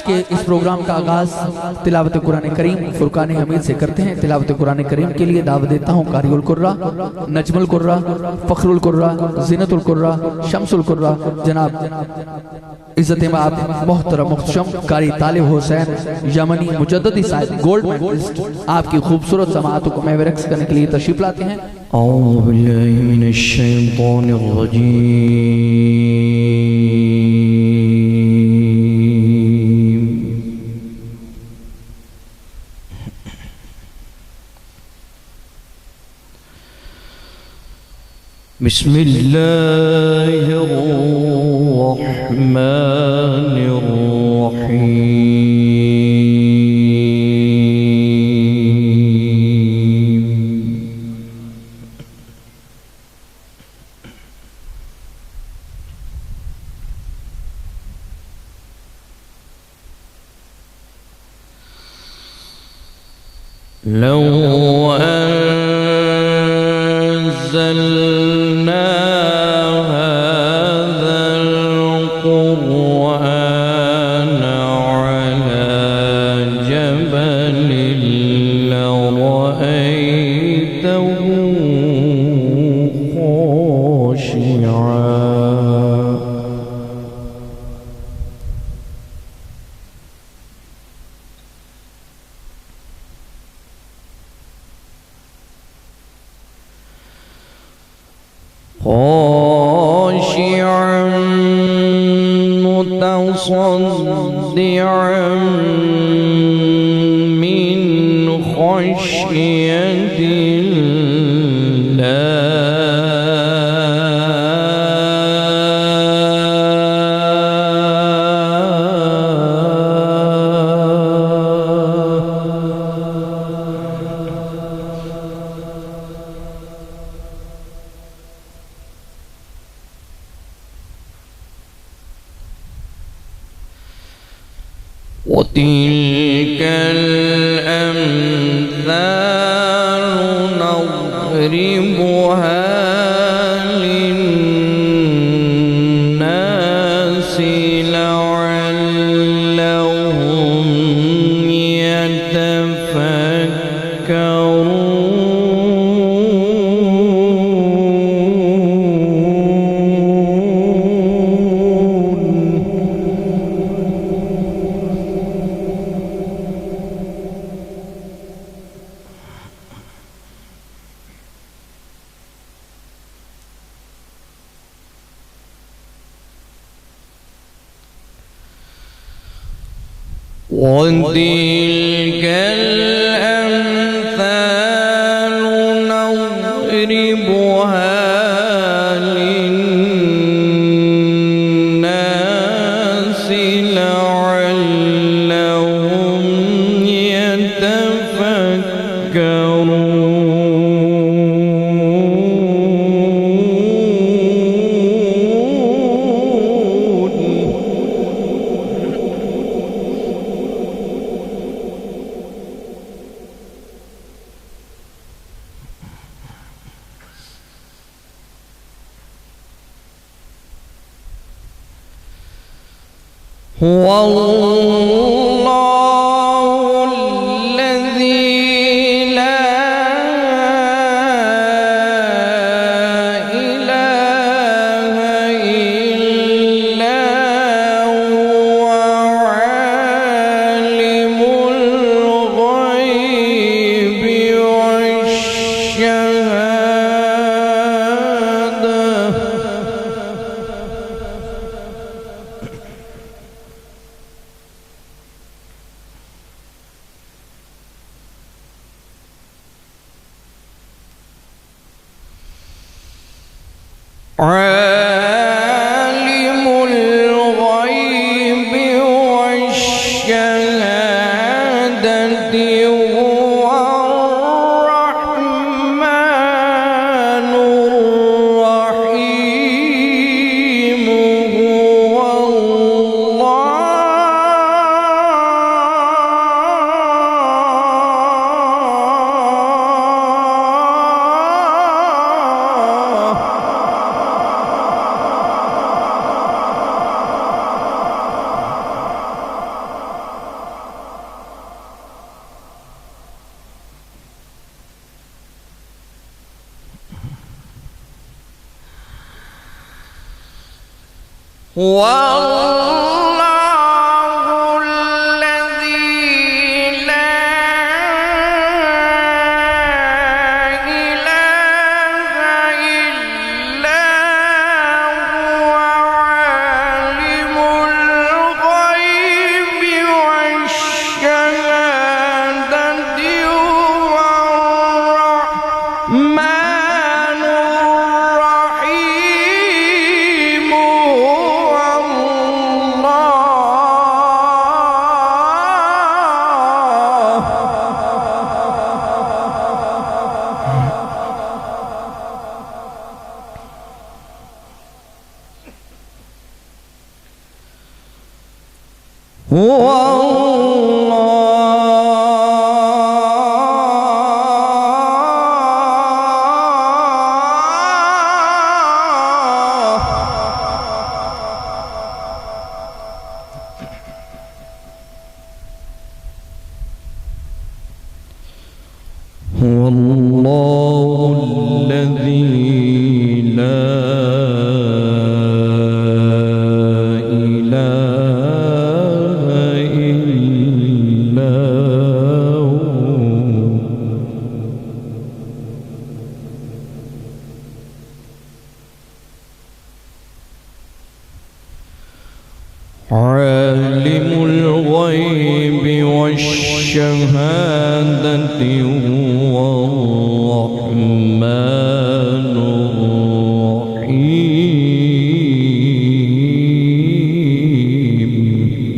के इस प्रोग्राम का आगाज तिलावत कुरान करीम फुरकान हमीद से करते हैं। तिलावत कुरान करीम के लिए दावत देता हूँ कारिउल कुर्रा, नजमुल कुर्रा, फखरुल कुर्रा, ज़ीनतुल कुर्रा, शम्सुल कुर्रा जनाब इज्जत आप मोहतरम मुख्तशम कारी तालिब हुसैन यमनी मुजद्ददी साहिब गोल्ड मेडलिस्ट आपकी खूबसूरत समाअतों को महव रक्स करने के लिए तशरीफ लाते हैं। औज़ु बिल्लाहि मिनश शैतानिर रजीम। बिस्मिल्लाहिर रहमानिर रहीम। لو أنزلنا هذا القرآن على جبل لرأيته خاشعا متصدعا من خشية وتلك الأمثال نضربها للناس لعلهم يتفكرون وتلك الأمثال نضربها للناس لعلهم يتفكرون هو الله الذي لا إله إلا هو عالم الغيب والشهادة عالم الغيب والشهادة هو الرحمن الرحيم هو الله والله الذي لا إله إلا هو عالم الغيب والشهادة هو الرحمن الرحيم هو الله الذي لا إله إلا هو عالم الغيب والشهادة هو الرحمن الرحيم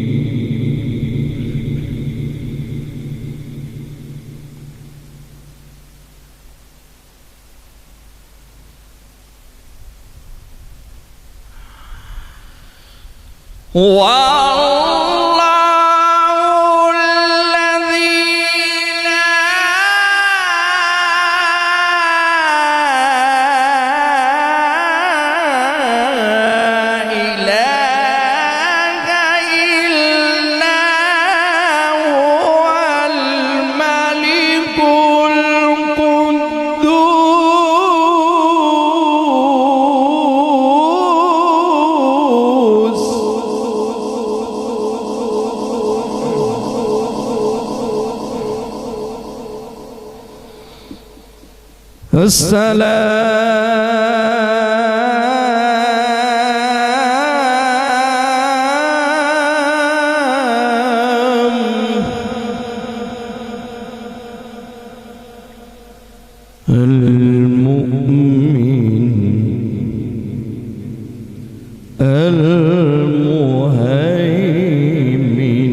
والله الذي لا إله إلا هو الملك القدوس السلام المؤمن المهيمن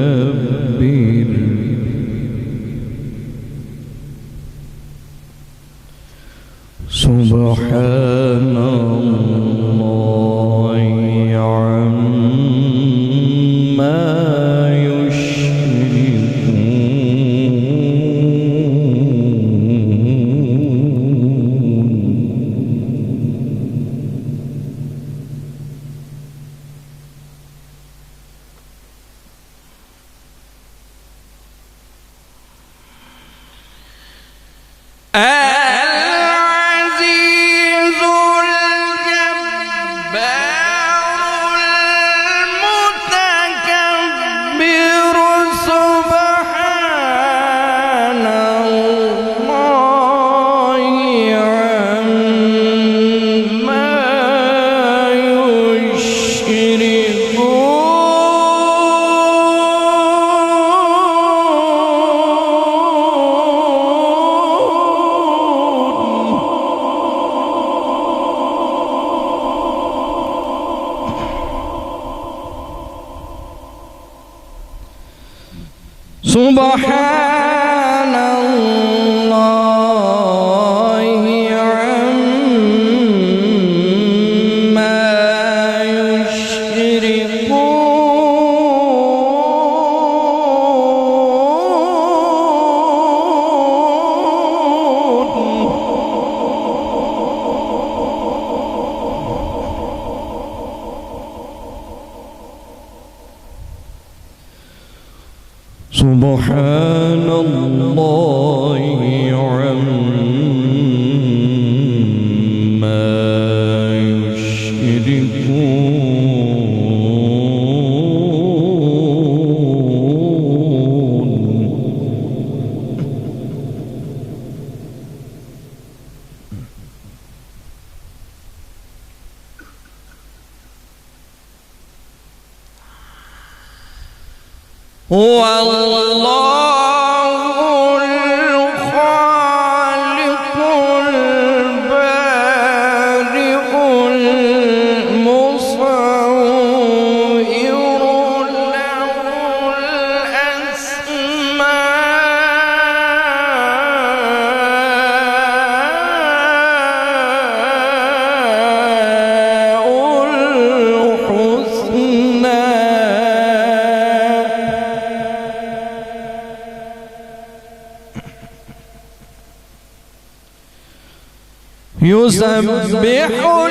المتكبر سبحان الله عما العزيز الجبار المتكبر سبحان الله عما سبحان الله عما يشركون هو الله الخالق البارئ المصور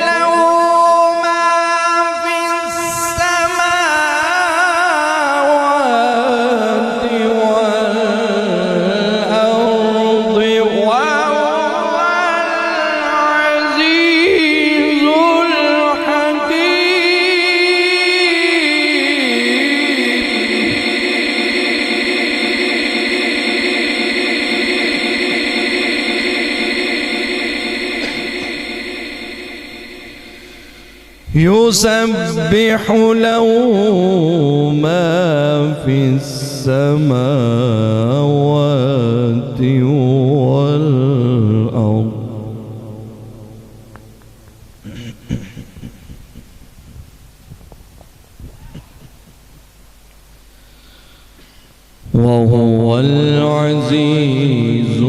له يسبح له ما في السماوات والأرض وهو العزيز يسبح له ما في السماوات والأرض وهو العزيز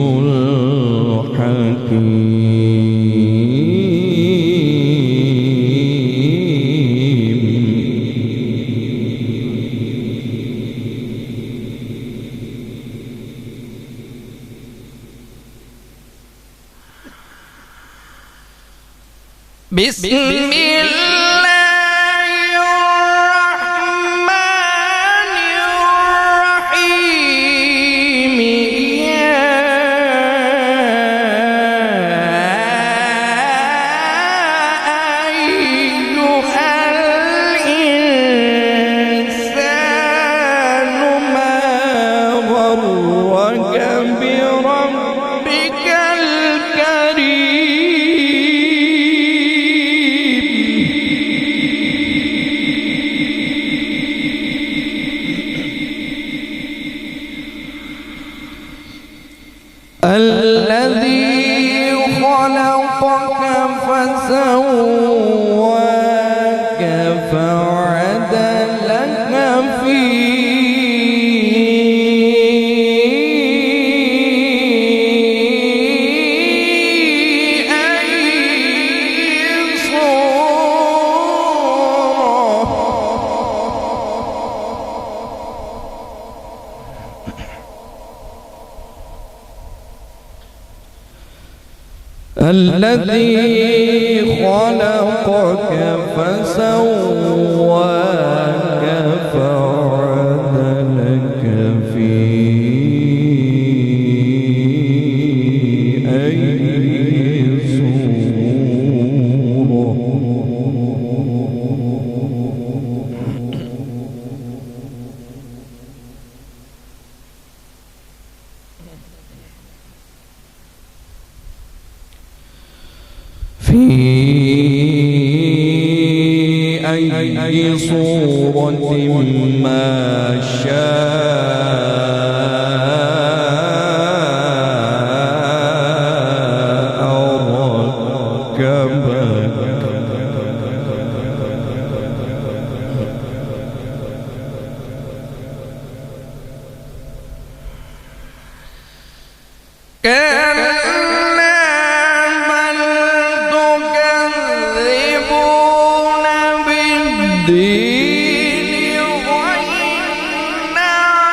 الحكيم بسم الله الرحمن الرحيم يا أيها الإنسان ما غرك بربك الكريم الذي خلقك فسواك فعدلك في أي صورة الذي خلقك فسواك فعدلك في أي صورة في أي صورة ما شاء ركبك كلا بل تكذبون بالدين وإن عليكم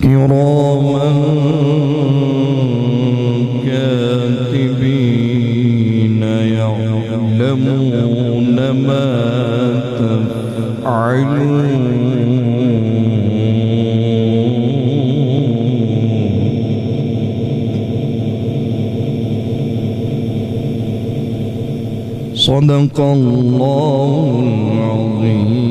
كراما كاتبين يعلمون ما تفعلون صدق الله العظيم.